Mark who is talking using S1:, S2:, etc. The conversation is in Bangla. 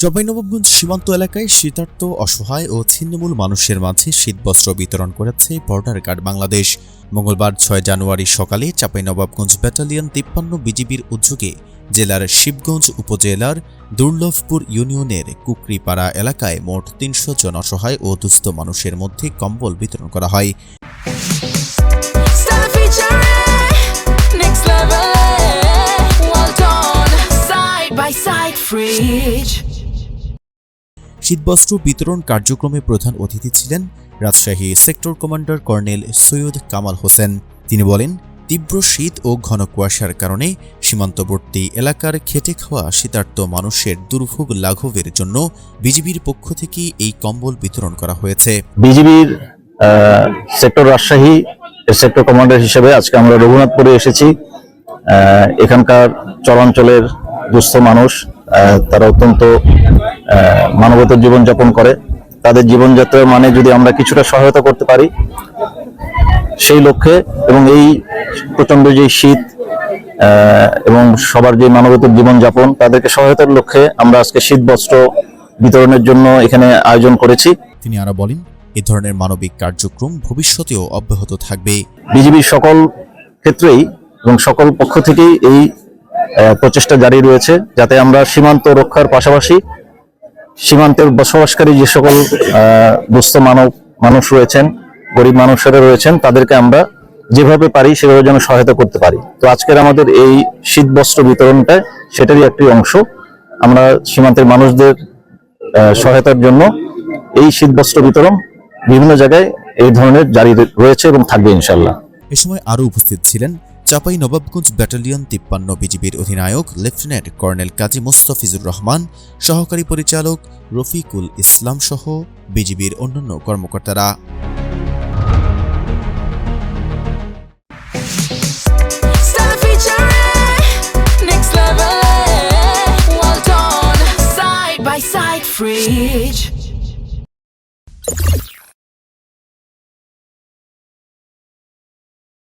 S1: চাঁপাইনবাবগঞ্জ সীমান্ত এলাকায় শীতার্ত, অসহায় ও ছিন্নমূল মানুষের মাঝে শীতবস্ত্র বিতরণ করেছে বর্ডার গার্ড বাংলাদেশ। মঙ্গলবার ৬ জানুয়ারি সকালে চাঁপাইনবাবগঞ্জ ব্যাটালিয়ন ৫৩ বিজিবির উদ্যোগে জেলার শিবগঞ্জ উপজেলার দুর্লভপুর ইউনিয়নের কুকরিপাড়া এলাকায় মোট ৩০০ জন অসহায় ও দুস্থ মানুষের মধ্যে কম্বল বিতরণ করা হয়। শীতবস্ত্র বিতরণ কার্যক্রমে প্রধান অতিথি ছিলেন Rajshahi sector commander colonel Syed Kamal Hossain. তিনি বলেন, তীব্র শীত ও ঘন কুয়াশার কারণে সীমান্তবর্তী এলাকার খেটে খাওয়া শীতার্ত মানুষের দুর্ভোগ লাঘবের জন্য বিজিবির পক্ষ থেকে এই কম্বল বিতরণ করা হয়েছে।
S2: বিজিবির সেক্টর রাজশাহী এর সেক্টর কমান্ডার হিসেবে আজকে আমরা রঘুনাথপুরে এসেছি। এখানকার চরাঞ্চলের দুস্থ মানুষ, তারা অত্যন্ত মানবতার জীবনযাপন করে। তাদের জীবনযাত্রার মানে যদি আমরা কিছুটা সহায়তা করতে পারি সেই লক্ষ্যে, এবং এই প্রচন্ড যে শীত এবং সবার যে মানবতার জীবনযাপন, তাদেরকে সহায়তার লক্ষ্যে আমরা আজকে শীত বস্ত্র বিতরণের জন্য এখানে আয়োজন করেছি।
S1: তিনি আরো বলেন, এ ধরনের মানবিক কার্যক্রম ভবিষ্যতেও অব্যাহত থাকবে।
S2: বিজিবির সকল ক্ষেত্রেই এবং সকল পক্ষ থেকেই এই প্রচেষ্টা জারি রয়েছে, যাতে আমরা সীমান্ত রক্ষার পাশাপাশি সীমান্তের বসবাসকারী যে সকল দুস্থ মানুষ রয়েছেন, গরিব মানুষেরা রয়েছেন, তাদেরকে আমরা যেভাবে পারি সেভাবে যেন সহায়তা করতে পারি। তো আজকের আমাদের এই শীত বস্ত্র বিতরণটা সেটারই একটি অংশ। আমরা সীমান্তের মানুষদের সহায়তার জন্য এই শীত বস্ত্র বিতরণ বিভিন্ন জায়গায় এই ধরনের জারি রয়েছে এবং থাকবে ইনশাল্লাহ।
S1: এ সময় আরও উপস্থিত ছিলেন চাঁপাইনবাবগঞ্জ ব্যাটালিয়ন ৫৩ বিজিবির অধিনায়ক লেফটেন্যান্ট কর্নেল কাজী মোস্তাফিজুর রহমান, সহকারী পরিচালক রফিকুল ইসলাম সহ বিজিবির অন্যান্য কর্মকর্তারা।
S3: Fridge.